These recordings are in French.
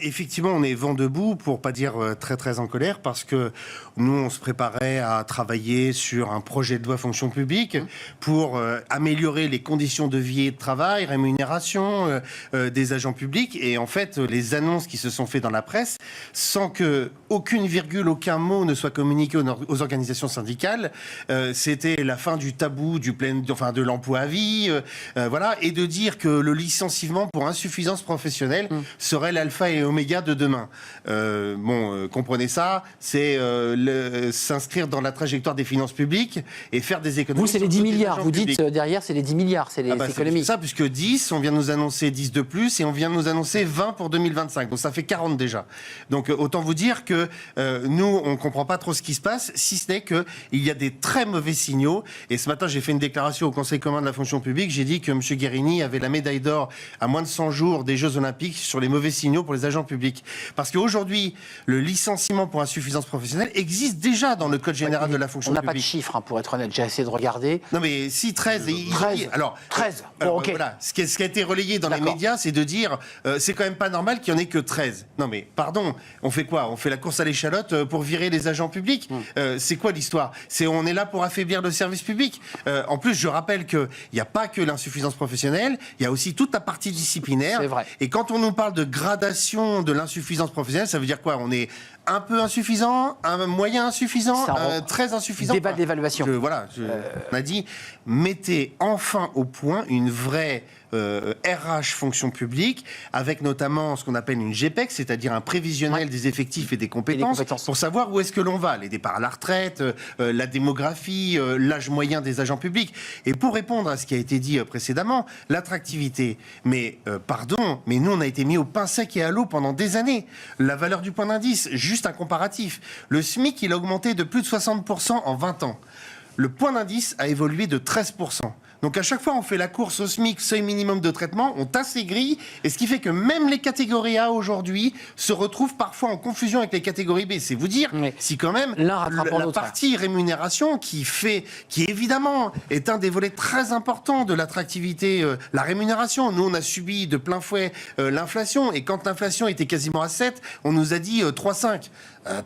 effectivement, on est vent debout, pour pas dire très très en colère, parce que nous, on se préparait à travailler sur un projet de loi fonction publique pour améliorer les conditions de vie et de travail, rémunération des agents publics. Et en fait, les annonces qui se sont faites dans la presse, sans que aucune virgule, aucun mot ne soit communiqué aux organisations syndicales, c'était la fin du tabou de l'emploi à vie, voilà, et de dire que le licenciement pour insuffisance professionnelle serait l'alpha et oméga de demain. Comprenez ça, c'est s'inscrire dans la trajectoire des finances publiques et faire des économies. Vous, c'est les 10 milliards. Vous dites derrière, c'est les 10 milliards, c'est les économies. C'est ça, puisque 10, on vient de nous annoncer 10 de plus et on vient de nous annoncer 20 pour 2025. Donc ça fait 40 déjà. Donc autant vous dire que nous, on ne comprend pas trop ce qui se passe, si ce n'est qu'il y a des très mauvais signaux. Et ce matin, j'ai fait une déclaration au Conseil commun de la fonction publique. J'ai dit que M. Guérini avait la médaille d'or à moins de 100 jours des Jeux Olympiques sur les mauvais signaux pour les agents publics. Parce qu'aujourd'hui, le licenciement pour insuffisance professionnelle existe déjà dans le Code général de la fonction publique. On n'a pas de chiffres, pour être honnête. J'ai essayé de regarder. Non, mais si, 13. 13. Alors, 13. Ok. Voilà. Ce qui a été relayé dans les médias, c'est de dire c'est quand même pas normal qu'il n'y en ait que 13. Non, mais pardon, on fait quoi? On fait la course à l'échalote pour virer les agents publics? C'est quoi l'histoire? On est là pour affaiblir le service public. En plus, je rappelle qu'il n'y a pas que l'insuffisance professionnelle, il y a aussi toute la partie disciplinaire. C'est vrai. Et quand on nous parle de gradation de l'insuffisance professionnelle, ça veut dire quoi? On est un peu insuffisant, un moyen insuffisant, très insuffisant. Débat d'évaluation. On a dit, mettez enfin au point une vraie RH fonction publique, avec notamment ce qu'on appelle une GPEC, c'est-à-dire un prévisionnel des effectifs et des compétences, pour savoir où est-ce que l'on va, les départs à la retraite, la démographie, l'âge moyen des agents publics. Et pour répondre à ce qui a été dit précédemment, l'attractivité. Mais pardon, mais nous on a été mis au pain sec et à l'eau pendant des années. La valeur du point d'indice, juste un comparatif. Le SMIC, il a augmenté de plus de 60% en 20 ans. Le point d'indice a évolué de 13%. Donc à chaque fois, on fait la course au SMIC, seuil minimum de traitement, on tasse les grilles, et ce qui fait que même les catégories A aujourd'hui se retrouvent parfois en confusion avec les catégories B. C'est vous dire si quand même la partie rémunération qui évidemment est un des volets très importants de l'attractivité, la rémunération. Nous, on a subi de plein fouet l'inflation, et quand l'inflation était quasiment à 7, on nous a dit 3,5.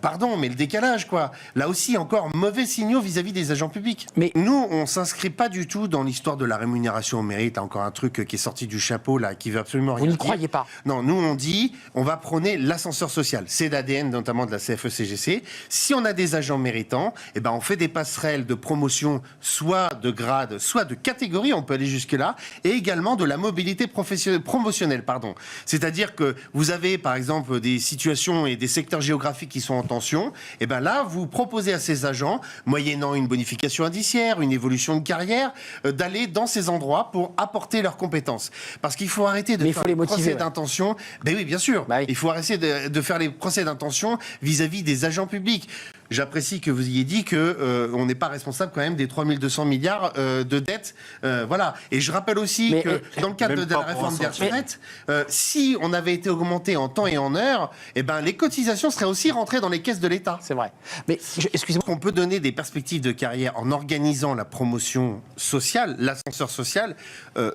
Pardon, mais le décalage, quoi. Là aussi, encore mauvais signaux vis-à-vis des agents publics. Mais nous, on s'inscrit pas du tout dans l'histoire de la rémunération au mérite. Encore un truc qui est sorti du chapeau, là, qui veut absolument rien dire. Vous ne croyez pas? Non, nous, on dit, on va prôner l'ascenseur social. C'est l'ADN, notamment de la CFE-CGC. Si on a des agents méritants, eh ben, on fait des passerelles de promotion, soit de grade, soit de catégorie, on peut aller jusque-là, et également de la mobilité promotionnelle, pardon. C'est-à-dire que vous avez, par exemple, des situations et des secteurs géographiques qui sont en tension, et ben là, vous proposez à ces agents, moyennant une bonification indiciaire, une évolution de carrière, d'aller dans ces endroits pour apporter leurs compétences. Parce qu'il faut arrêter de faire les procès d'intention. Ben oui, bien sûr. Il faut arrêter de faire les procès d'intention vis-à-vis des agents publics. J'apprécie que vous ayez dit que on n'est pas responsable quand même des 3200 milliards de dettes. Voilà. Et je rappelle aussi que dans le cadre de la réforme des retraites, si on avait été augmenté en temps et en heure, eh ben, les cotisations seraient aussi rentrées dans les caisses de l'État. C'est vrai. Mais excusez-moi. On peut donner des perspectives de carrière en organisant la promotion sociale, l'ascenseur social,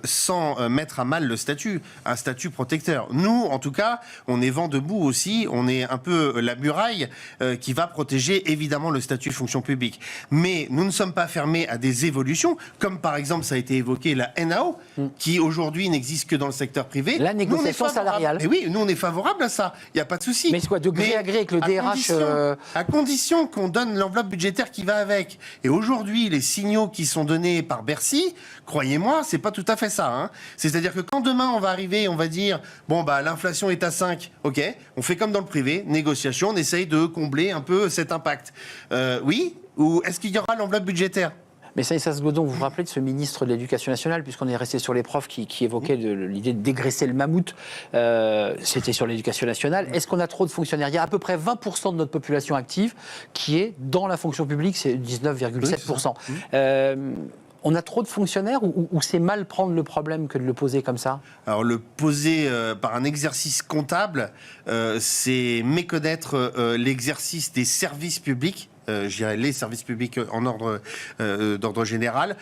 sans mettre à mal le statut, un statut protecteur. Nous, en tout cas, on est vent debout aussi. On est un peu la muraille qui va protéger évidemment le statut fonction publique. Mais nous ne sommes pas fermés à des évolutions, comme par exemple, ça a été évoqué, la NAO, qui aujourd'hui n'existe que dans le secteur privé. La négociation salariale. Et oui, nous on est favorable à ça, il n'y a pas de souci. Mais c'est quoi, de gré à gré avec le DRH à condition qu'on donne l'enveloppe budgétaire qui va avec. Et aujourd'hui, les signaux qui sont donnés par Bercy, croyez-moi, c'est pas tout à fait ça. Hein. C'est-à-dire que quand demain on va arriver, on va dire, bon bah l'inflation est à 5, ok, on fait comme dans le privé, négociation, on essaye de combler un peu cet impact. Oui, ou est-ce qu'il y aura l'enveloppe budgétaire? Mais Stanislas Godon, vous vous rappelez de ce ministre de l'Éducation nationale, puisqu'on est resté sur les profs qui évoquaient l'idée de dégraisser le mammouth, c'était sur l'Éducation nationale. Est-ce qu'on a trop de fonctionnaires? Il y a à peu près 20% de notre population active qui est dans la fonction publique, c'est 19,7%. On a trop de fonctionnaires ou c'est mal prendre le problème que de le poser comme ça? Alors le poser par un exercice comptable, c'est méconnaître l'exercice des services publics. Je dirais les services publics en d'ordre général.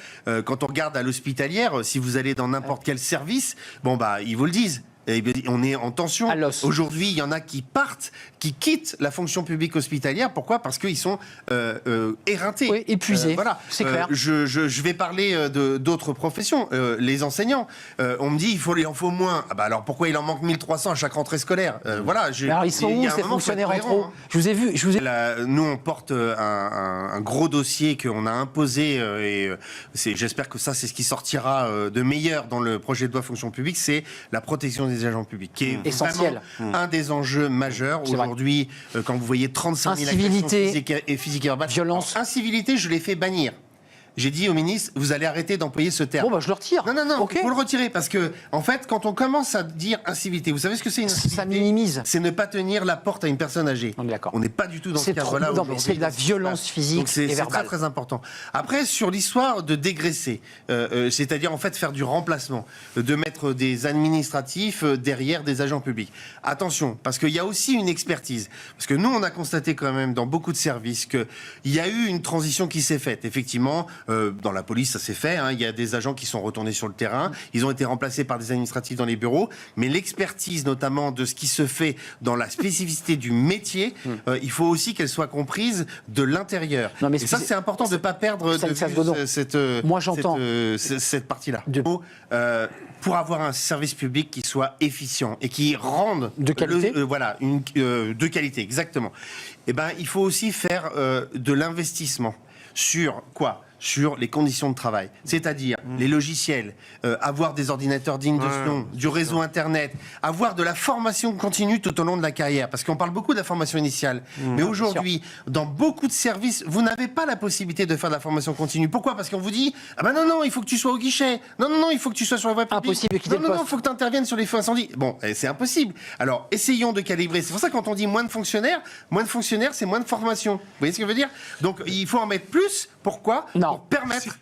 Quand on regarde à l'hospitalière, si vous allez dans n'importe quel service, bon bah ils vous le disent. Et on est en tension. À l'os. Aujourd'hui, il y en a qui partent, qui quittent la fonction publique hospitalière. Pourquoi ? Parce qu'ils sont éreintés. Oui, épuisés. Voilà. C'est clair. Je vais parler d'autres professions. Les enseignants. On me dit il en faut moins. Ah bah alors pourquoi il en manque 1300 à chaque rentrée scolaire ? Voilà. Mais alors ils sont où ces fonctionnaires en trop ? Je vous ai vu. Nous, on porte un gros dossier qu'on a imposé et j'espère que ça, c'est ce qui sortira de meilleur dans le projet de loi fonction publique, c'est la protection des agents publics, qui est essentiel. Un des enjeux majeurs. Aujourd'hui, quand vous voyez 35 000 agressions physiques et verbales, violence. Incivilité, je l'ai fait bannir. J'ai dit au ministre, vous allez arrêter d'employer ce terme. Bon, bah je le retire. Non, okay. Il faut le retirer parce que, en fait, quand on commence à dire incivilité, vous savez ce que c'est une incivilité ? Ça minimise. C'est ne pas tenir la porte à une personne âgée. On n'est pas du tout dans ce cadre-là. C'est de la violence physique et verbale. C'est très, très important. Après, sur l'histoire de dégraisser, c'est-à-dire, en fait, faire du remplacement, de mettre des administratifs derrière des agents publics. Attention, parce qu'il y a aussi une expertise. Parce que nous, on a constaté quand même dans beaucoup de services qu'il y a eu une transition qui s'est faite. Effectivement, dans la police, ça s'est fait. Il y a des agents qui sont retournés sur le terrain. Ils ont été remplacés par des administratifs dans les bureaux. Mais l'expertise, notamment de ce qui se fait dans la spécificité du métier, il faut aussi qu'elle soit comprise de l'intérieur. Et ça, c'est important de ne pas perdre de vue cette partie-là. Pour avoir un service public qui soit efficient et qui rende de qualité, de qualité, exactement. Il faut aussi faire de l'investissement sur quoi ? Sur les conditions de travail, c'est-à-dire les logiciels, avoir des ordinateurs dignes de ce nom, du réseau Internet, avoir de la formation continue tout au long de la carrière, parce qu'on parle beaucoup de la formation initiale, mais aujourd'hui, dans beaucoup de services, vous n'avez pas la possibilité de faire de la formation continue. Pourquoi ? Parce qu'on vous dit, non, il faut que tu sois au guichet, non, il faut que tu sois sur la voie publique, impossible de quitter le poste. Il faut que tu interviennes sur les feux incendies. Bon, c'est impossible. Alors, essayons de calibrer. C'est pour ça que quand on dit moins de fonctionnaires, c'est moins de formation. Vous voyez ce que je veux dire ? Donc, il faut en mettre plus. Pourquoi ? Pour permettre